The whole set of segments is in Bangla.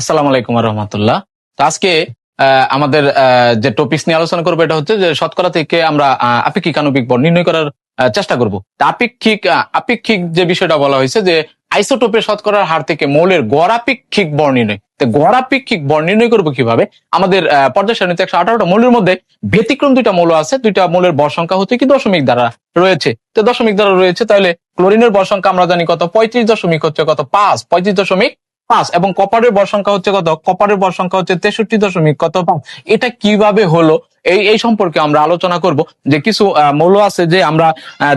আসসালামু আলাইকুম রহমতুল্লাহ। তো আজকে আমাদের যে টপিকস নিয়ে আলোচনা করবো এটা হচ্ছে যে শতকরা থেকে আমরা আপেক্ষিক আণবিক ভর নির্ণয় করার চেষ্টা করব। আপেক্ষিক যে বিষয়টা বলা হয়েছে যে আইসোটোপের শতকরার হার থেকে মৌলের গড় আপেক্ষিক ভর নির্ণয়। তো গড় আপেক্ষিক ভর নির্ণয় করবো কিভাবে? আমাদের পর্যায় সারণীতে 118টা মৌলের মধ্যে ব্যতিক্রম দুইটা মৌল আছে, দুইটা মৌলের ভর সংখ্যা হচ্ছে কি দশমিক দ্বারা রয়েছে। তো দশমিক দ্বারা রয়েছে, তাহলে ক্লোরিনের ভর সংখ্যা আমরা জানি কত, 35 দশমিক হচ্ছে কত 5, 35.5, এবং কপারের ভর সংখ্যা হচ্ছে কত, কপারের ভর সংখ্যা হচ্ছে 63 দশমিক কত 5। এটা কিভাবে হলো এই সম্পর্কে আমরা আলোচনা করব। যে কিছু মৌল আছে যে আমরা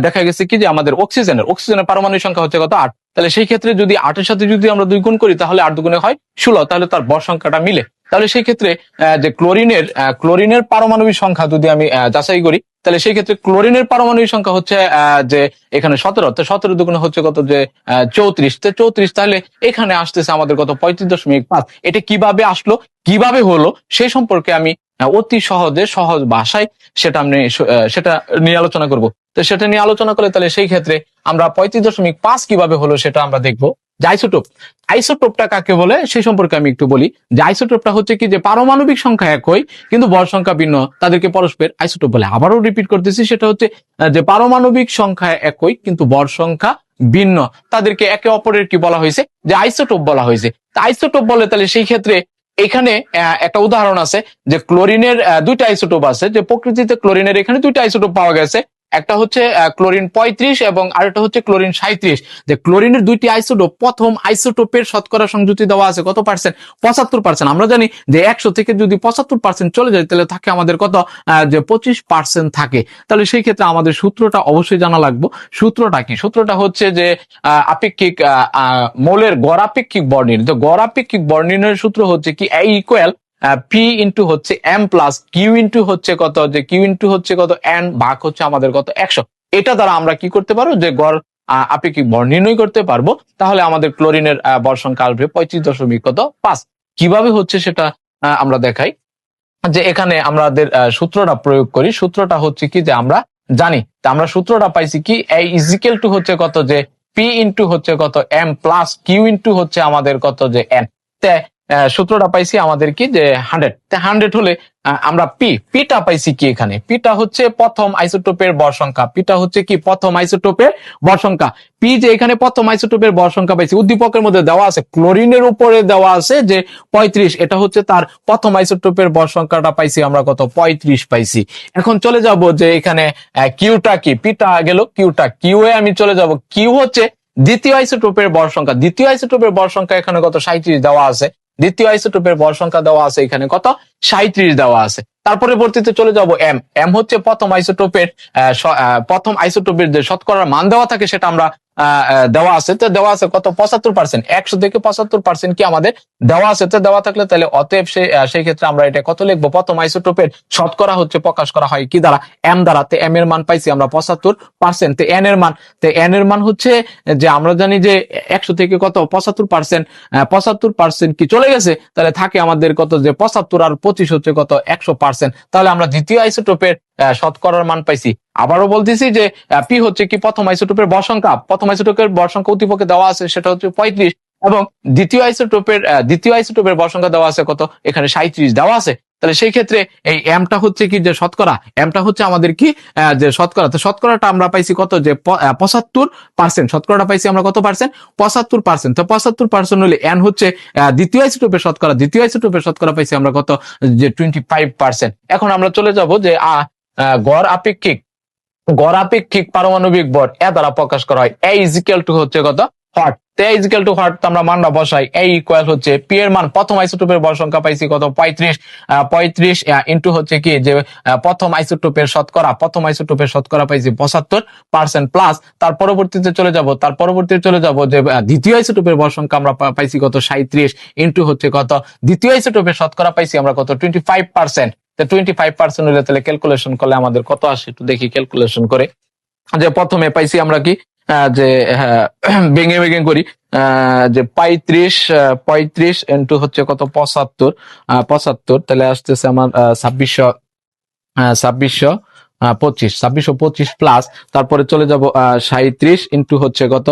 দেখা গেছে কি যে আমাদের অক্সিজেনের পারমাণবিক সংখ্যা হচ্ছে কত 8, তাহলে সেই ক্ষেত্রে যদি 8-এর সাথে যদি আমরা 2 গুণ করি তাহলে 8 দুগুণে হয় 16, তাহলে তার ভর সংখ্যাটা মিলে। তাহলে সেই ক্ষেত্রে যে ক্লোরিনের পারমাণবিক সংখ্যা যদি আমি যাচাই করি, তাহলে সেই ক্ষেত্রে ক্লোরিনের পারমাণবিক সংখ্যা হচ্ছে যে এখানে 17, তো 17 দুগুণে হচ্ছে কত যে 34, তো 34, তাহলে এখানে আসতেছে আমাদের কত 35.5। এটা কিভাবে আসলো, কিভাবে হলো, সেই সম্পর্কে আমি অতি সহজ ভাষায় সেটা নিয়ে আলোচনা করব। তো সেটা নিয়ে আলোচনা করে তাহলে সেই ক্ষেত্রে আমরা 35.5 কিভাবে হলো সেটা আমরা দেখবো। যে আইসোটোপটা কাকে বলে সেই সম্পর্কে আমি একটু বলি। যে আইসোটোপটা হচ্ছে কি যে পারমাণবিক সংখ্যা একই কিন্তু ভর সংখ্যা ভিন্ন, তাদেরকে পরস্পর আইসোটোপ বলে। আবারও রিপিট করতেছি, সেটা হচ্ছে যে পারমাণবিক সংখ্যা একই কিন্তু ভর সংখ্যা ভিন্ন, তাদেরকে একে অপরের কি বলা হয়েছে, যে আইসোটোপ বলা হয়েছে। তা আইসোটোপ বলে তাহলে সেই ক্ষেত্রে এখানে একটা উদাহরণ আছে যে ক্লোরিনের দুইটা আইসোটোপ আছে। যে প্রকৃতিতে ক্লোরিনের এখানে দুইটা আইসোটোপ পাওয়া গেছে, একটা হচ্ছে ক্লোরিন 35 এবং আরেকটা হচ্ছে ক্লোরিন 37। যে ক্লোরিনের দুইটি আইসোটোপ, প্রথম আইসোটোপের শতকরা সংযুতি দেওয়া আছে কত পার্সেন্ট, 75%। আমরা জানি যে 100 থেকে যদি 75% চলে যায় তাহলে থাকে আমাদের কত, যে 25% থাকে। তাহলে সেই ক্ষেত্রে আমাদের সূত্রটা অবশ্যই জানা লাগবে। সূত্রটা কি? সূত্রটা হচ্ছে যে আপেক্ষিক মৌলের গড় আপেক্ষিক ভর নির্ণয়। তো গড় আপেক্ষিক ভর নির্ণয়ের সূত্র হচ্ছে কি A ইকুয়াল পি ইন্টু হচ্ছে এম প্লাস কিউ ইন্টু হচ্ছে কত, যে কিউ ইন্টু হচ্ছে কত এন ভাগ হচ্ছে আমাদের কত 100। এটা দ্বারা আমরা কি করতে পারবো, যে গড় আপেক্ষিক ভর নির্ণয় করতে পারবো। তাহলে আমাদের ক্লোরিনের ভর সংখ্যা আসবে 35.5। কিভাবে হচ্ছে সেটা আমরা দেখাই। যে এখানে আমাদের সূত্রটা প্রয়োগ করি। সূত্রটা হচ্ছে কি যে আমরা জানি, তা আমরা সূত্রটা পাইছি কি A ইজিক্যাল টু হচ্ছে কত, যে পি ইন্টু হচ্ছে কত এম প্লাস কিউ ইন্টু হচ্ছে আমাদের কত, যে এন। সূত্রটা পাইছি আমাদের কি যে 100। 100 হলে আমরা পিটা পাইছি কি, এখানে পিটা হচ্ছে প্রথম আইসোটোপের ভর সংখ্যা। পিটা হচ্ছে কি প্রথম আইসোটোপের ভর সংখ্যা। পি যে এখানে প্রথম আইসোটোপের ভর সংখ্যা পাইছি, উদ্দীপকের মধ্যে দেওয়া আছে, ক্লোরিনের উপরে দেওয়া আছে যে 35, এটা হচ্ছে তার প্রথম আইসোটোপের ভর সংখ্যাটা পাইছি আমরা কত 35 পাইছি। এখন চলে যাব যে এখানে কিউটা কি, পিটা গেল, কিউ এ আমি চলে যাব। কিউ হচ্ছে দ্বিতীয় আইসোটোপের ভর সংখ্যা। দ্বিতীয় আইসোটোপের ভর সংখ্যা এখানে কত 37 দেওয়া আছে। দ্বিতীয় আইসোটোপের ভর সংখ্যা দেওয়া আছে এখানে কত 37 দেওয়া আছে। তারপরে পরবর্তীতে চলে যাব এম হচ্ছে প্রথম আইসোটোপের যে শতকরার মান দেওয়া থাকে সেটা আমরা দেওয়া আছে। তো দেওয়া আছে কত 75%, 100 থেকে 75% কি আমাদের দেওয়া আছে। তো দেওয়া থাকলে তাহলে অতএব সেই ক্ষেত্রে আমরা এটা কত লিখবো, প্রথম আইসোটোপের শতকরা হচ্ছে প্রকাশ করা হয় কি দ্বারা, এম দ্বারা। তো এম এর মান পাইছি আমরা 75%। তো এন এর মান হচ্ছে যে আমরা জানি যে 100 থেকে কত 75%, 75% কি চলে গেছে, তাহলে থাকে আমাদের কত, যে 75 আর 25 হচ্ছে কত 100%। তাহলে আমরা দ্বিতীয় আইসোটোপের শতকরার মান পাইছি। আবারও বলতেছি যে পি হচ্ছে কি প্রথম আইসোটোপের ভর সংখ্যা। প্রথম আইসোটোপের ভর সংখ্যা উদ্দীপকে দেওয়া আছে সেটা হচ্ছে 35, এবং দ্বিতীয় আইসোটোপের ভর সংখ্যা দেওয়া আছে কত, এখানে 37 দেওয়া আছে। তাহলে সেই ক্ষেত্রে এই এমটা হচ্ছে কি যে শতকরা, এমটা হচ্ছে আমাদের কি যে শতকরা। তো শতকরাটা আমরা পাইছি কত, যে 75%। শতকরাটা পাইছি আমরা কত পার্সেন্ট, 75%। তো 75% হলে এন হচ্ছে দ্বিতীয় আইসোটোপের শতকরা। দ্বিতীয় আইসোটোপের শতকরা পাইছি আমরা কত, যে 25%। এখন আমরা চলে যাব যে গড় আপেক্ষিক পারমাণবিক ভর এ দ্বারা প্রকাশ করা হয়। A ইজিক্যাল টু হচ্ছে কত হট। A ইজিক্যাল টু হট, আমরা মানটা বসাই। A ইকুয়াল হচ্ছে পি এর মান, প্রথম আইসোটোপের ভর সংখ্যা পাইছি কত 35 ইন্টু হচ্ছে কি যে প্রথম আইসোটোপের শতকরা পাইছি 75% প্লাস তার পরবর্তীতে চলে যাব যে দ্বিতীয় আইসোটোপের ভর সংখ্যা আমরা পাইছি কত 37 ইন্টু হচ্ছে কত দ্বিতীয় আইসোটোপের শতকরা পাইছি আমরা কত 25%। 25% হলে তাহলে ক্যালকুলেশন করলে আমাদের কত আসে একটু দেখি ক্যালকুলেশন করে। যে প্রথমে পাইছি আমরা কি যে ভেঙে করি, যে 35 ইন্টু হচ্ছে কত 75, তাহলে আসতেছে আমার 2600 25, 2625 প্লাস তারপরে চলে যাব 37 ইন্টু হচ্ছে কত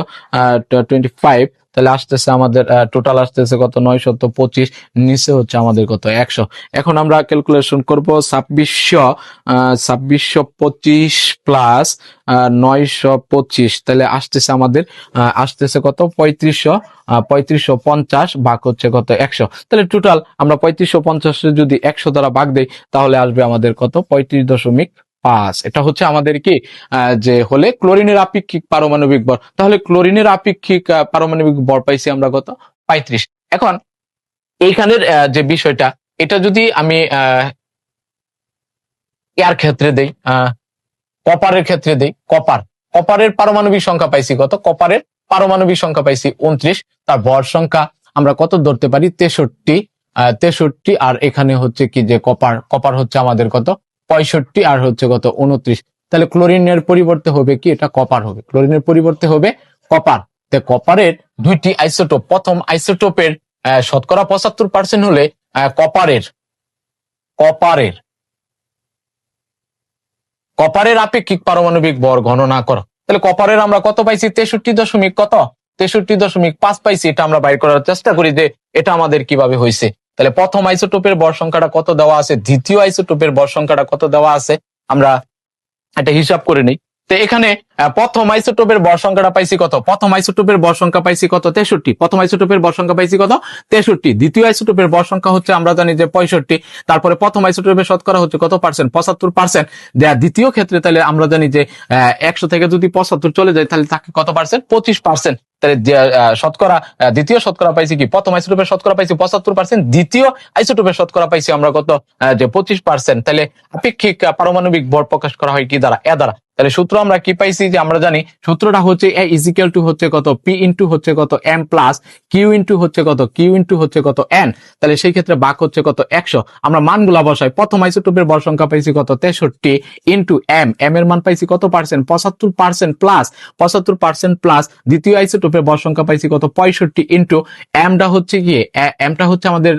25, তাহলে আসতেছে আমাদের টোটাল আসতেছে কত 925, নিচে হচ্ছে আমাদের কত 100। এখন আমরা ক্যালকুলেশন করব 2625 প্লাস 925, তাহলে আসতেছে আমাদের আসতেছে কত 3550 ভাগ হচ্ছে কত 100। তাহলে টোটাল আমরা 3550 যদি 100 দ্বারা ভাগ দেই তাহলে আসবে আমাদের কত 35.5। এটা হচ্ছে আমাদের কি যে হলে ক্লোরিনের আপেক্ষিক পারমাণবিক ভর। তাহলে ক্লোরিনের আপেক্ষিক পারমাণবিক ভর পাইছি আমরা কত 35। এখন এইখানের যে বিষয়টা, এটা যদি আমি ইয়ার ক্ষেত্রে দেই, কপারের ক্ষেত্রে দেই, কপারের পারমাণবিক সংখ্যা পাইছি কত, কপারের পারমাণবিক সংখ্যা পাইছি 29, তার ভর সংখ্যা আমরা কত ধরতে পারি 63, আর এখানে হচ্ছে কি যে কপার হচ্ছে আমাদের কত 65 আর হচ্ছে কত 29। তাহলে ক্লোরিনের পরিবর্তে হবে কি, এটা কপার হবে, ক্লোরিনের পরিবর্তে হবে কপার। তো কপারের দুইটি আইসোটোপ, প্রথম আইসোটোপের শতকরা 75% হলে কপারের আপেক্ষিক পারমাণবিক ভর গণনা করো। তাহলে কপারের আমরা কত পাইছি 63.5 পাইছি। এটা আমরা বাইর করার চেষ্টা করি যে এটা আমাদের কিভাবে হয়েছে। তাহলে প্রথম আইসোটোপের ভর সংখ্যাটা কত দেওয়া আছে, দ্বিতীয় আইসোটোপের ভর সংখ্যাটা কত দেওয়া আছে, আমরা এটা হিসাব করে নিই। তো এখানে প্রথম আইসোটোপের ভর সংখ্যাটা পাইছি কত, প্রথম আইসোটোপের ভর সংখ্যা পাইছি কত 63, প্রথম আইসোটোপের ভর সংখ্যা পাইছি কত 63। দ্বিতীয় আইসোটোপের ভর সংখ্যা হচ্ছে আমরা জানি যে 65, তারপরে প্রথম আইসোটোপের শতকরা হচ্ছে কত পার্সেন্ট 75%। দ্বিতীয় ক্ষেত্রে তাহলে আমরা জানি যে 100 থেকে যদি 75 চলে যায় তাহলে তাকে কত পার্সেন্ট 25%। তাহলে শতকরা দ্বিতীয় শতকরা পাইছি কি, প্রথম আইসোটোপের শতকরা পাইছি 75%, দ্বিতীয় আইসোটোপের শতকরা পাইছি আমরা কত যে 25%। তাহলে আপেক্ষিক পারমাণবিক ভর প্রকাশ করা হয় কি দ্বারা, এ দ্বারা। তাহলে সূত্র আমরা কি পাইছি যে আমরা জানি সূত্রটা হচ্ছে A ইজিক্যাল টু হচ্ছে কত P ইন্টু হচ্ছে কত M প্লাস Q ইন্টু হচ্ছে কত N। তাহলে সেই ক্ষেত্রে ভাগ হচ্ছে কত 100। আমরা মানগুলা বসাই, প্রথম আইসোটোপের ভর সংখ্যা পাইছি কত 63 ইন্টু M এর মান পাইছি কত পার্সেন্ট 75% প্লাস 75% প্লাস দ্বিতীয় আইসোটোপের ভর সংখ্যা পাইছি কত 65 ইন্টু এমটা হচ্ছে কি, এমটা হচ্ছে আমাদের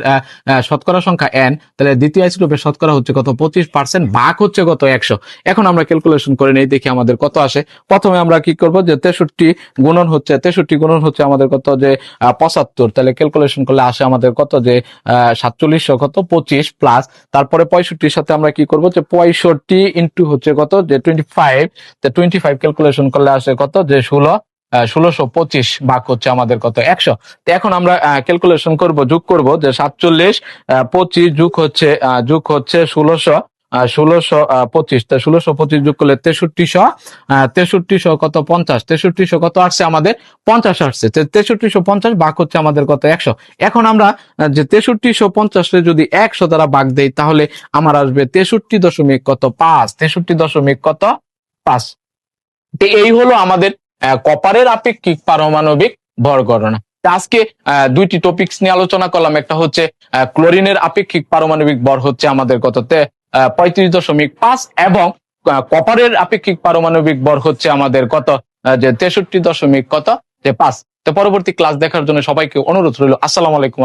শতকরা সংখ্যা N। তাহলে দ্বিতীয় আইসোটোপের শতকরা হচ্ছে কত 25% ভাগ হচ্ছে কত 100। এখন আমরা ক্যালকুলেশন করে নেই, দেখি আমাদের কত আসে। প্রথমে আমরা কি করব যে 63 গুণন হচ্ছে আমাদের কত যে 75। তাহলে ক্যালকুলেশন করলে আসে আমাদের কত যে 4700 কত 25 প্লাস তারপরে 65 সাথে আমরা কি করব যে 65 ইন্টু হচ্ছে কত যে 25। তো 25 ক্যালকুলেশন করলে আসে কত যে 1625 ভাগ হচ্ছে আমাদের কত 100। তো এখন আমরা ক্যালকুলেশন করব, যোগ করব যে 47 25 যোগ হচ্ছে 1625। তা 1625 যোগ করলে 6300 কত 50, 6300 কত আসছে আমাদের 50 আসছে। 6350 ভাগ হচ্ছে আমাদের কত 100। এখন আমরা যে 6350 যদি 100 দ্বারা ভাগ দেই তাহলে আমার আসবে 63.5। এই হলো আমাদের কপারের আপেক্ষিক পারমাণবিক ভর গণনা। আজকে দুইটি টপিকস নিয়ে আলোচনা করলাম। একটা হচ্ছে ক্লোরিনের আপেক্ষিক পারমাণবিক ভর হচ্ছে আমাদের কত 35.5 এবং কপারের আপেক্ষিক পারমাণবিক ভর হচ্ছে আমাদের কত যে 63.5। তো পরবর্তী ক্লাস দেখার জন্য সবাইকে অনুরোধ রইল। আসসালামু আলাইকুম।